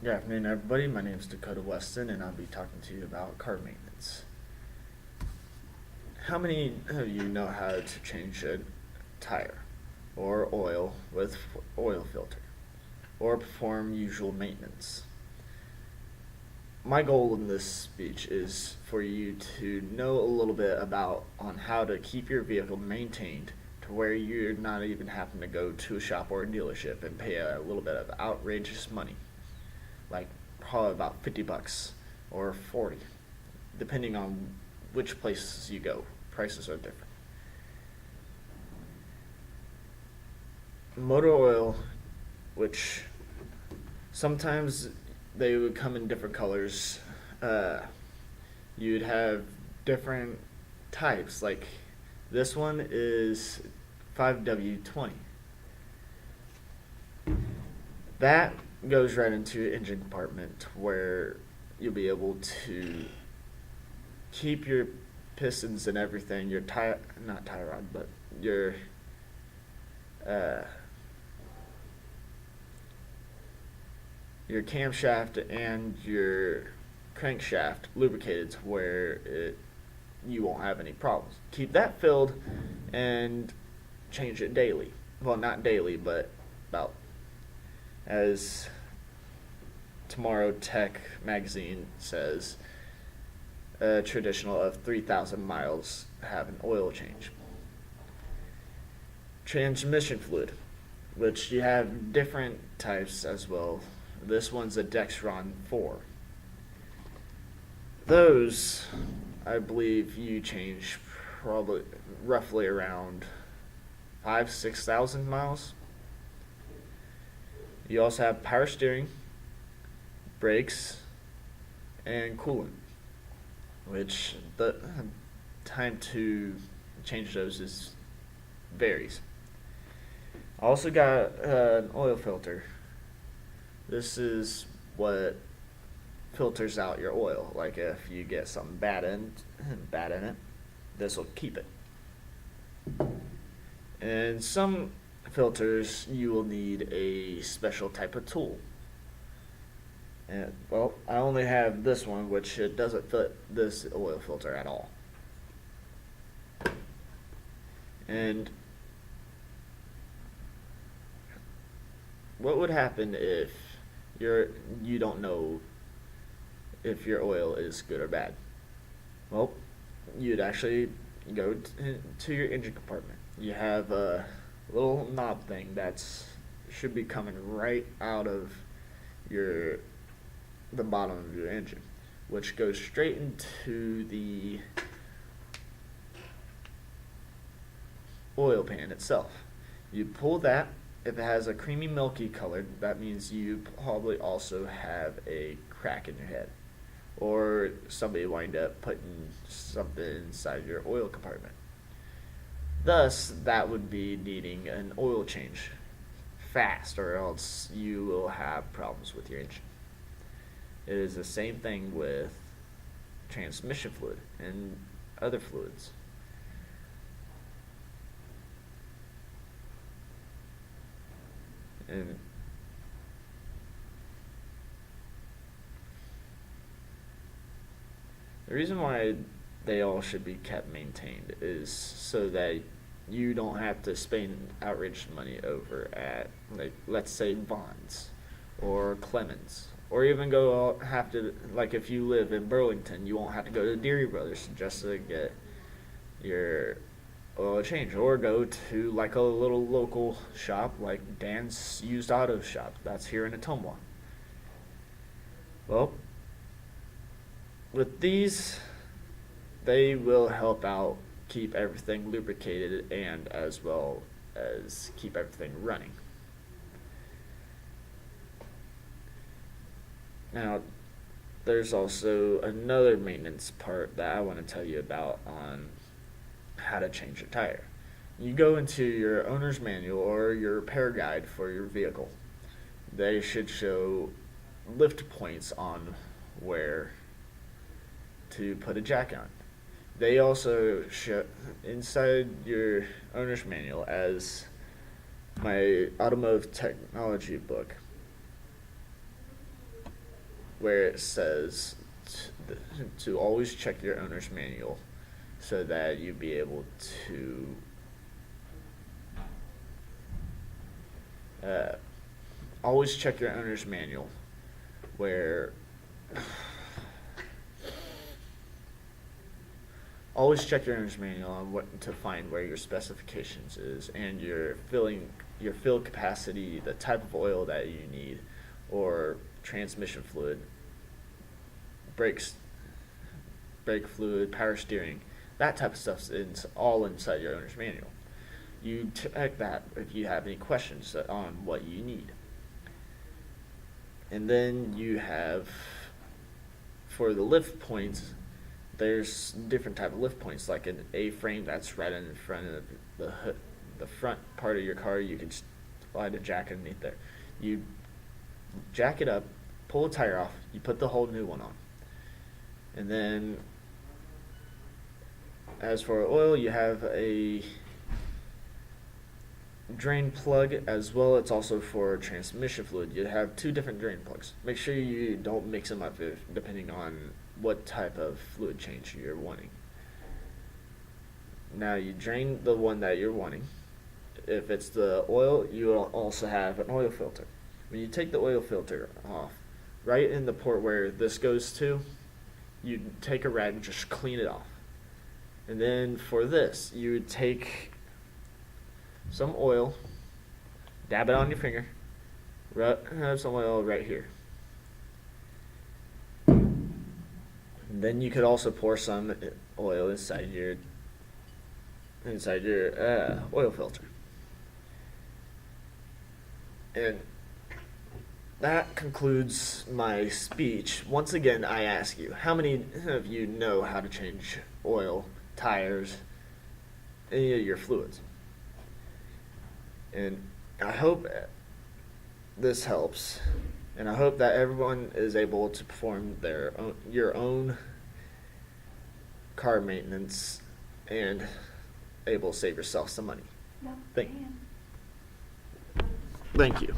Good afternoon, everybody. My name is Dakota Weston, and I'll be talking to you about car maintenance. How many of you know how to change a tire or oil with oil filter or perform usual maintenance? My goal in this speech is for you to know a little bit about on how to keep your vehicle maintained to where you're not even having to go to a shop or a dealership and pay a little bit of outrageous money, like probably about $50 or 40, depending on which places you go. Prices are different. Motor oil, which sometimes they would come in different colors. You'd have different types, like this one is 5W20. That goes right into your engine compartment where you'll be able to keep your pistons and everything, your not tie rod, but uh, your camshaft and your crankshaft lubricated to where you won't have any problems. Keep that filled and change it daily. Well, not daily, but about, as Tomorrow Tech magazine says, a traditional of 3,000 miles have an oil change. Transmission fluid, which you have different types as well. This one's a Dexron 4. Those, I believe, you change probably roughly around 6,000 miles. You also have power steering, brakes, and coolant, which the time to change those varies. I also got an oil filter. This is what filters out your oil. Like if you get something bad in it, this will keep it. And some filters you will need a special type of tool. And well, I only have this one, which it doesn't fit this oil filter at all. And what would happen if you don't know if your oil is good or bad? Well, you'd actually go to your engine compartment. You have a little knob thing should be coming right out of the bottom of your engine, which goes straight into the oil pan itself. You pull that. If it has a creamy milky color, that means you probably also have a crack in your head, or somebody wind up putting something inside your oil compartment. Thus, that would be needing an oil change fast, or else you will have problems with your engine. It is the same thing with transmission fluid and other fluids. And the reason why they all should be kept maintained is so that you don't have to spend outrageous money over at, like, let's say Vaughn's or Clemens, or even like if you live in Burlington, you won't have to go to Deary Brothers just to get your oil change, or go to like a little local shop like Dan's Used Auto Shop that's here in Atomwa. Well, with these, they will help out keep everything lubricated and as well as keep everything running. Now, there's also another maintenance part that I want to tell you about on how to change a tire. You go into your owner's manual or your repair guide for your vehicle. They should show lift points on where to put a jack on. They also show inside your owner's manual, as my automotive technology book where it says to always check your owner's manual so that you be able to always check your owner's manual where always check your owner's manual on what to find where your specifications is and your fill capacity, the type of oil that you need, or transmission fluid, brakes, brake fluid, power steering. That type of stuff's all inside your owner's manual. You check that if you have any questions on what you need. And then you have, for the lift points, there's different type of lift points, like an A-frame that's right in front of the front part of your car. You can slide a jack underneath there. You jack it up, pull a tire off, you put the whole new one on. And then as for oil, you have a drain plug as well. It's also for transmission fluid. You have two different drain plugs. Make sure you don't mix them up depending on what type of fluid change you're wanting. Now you drain the one that you're wanting. If it's the oil, you will also have an oil filter. When you take the oil filter off, right in the port where this goes to, you take a rag and just clean it off. And then for this, you would take some oil, dab it on your finger, rub some oil right here. And then you could also pour some oil inside your oil filter. And that concludes my speech. Once again, I ask you, how many of you know how to change oil, tires, any of your fluids? And I hope this helps, and I hope that everyone is able to perform your own car maintenance and able to save yourself some money. No, Thank you.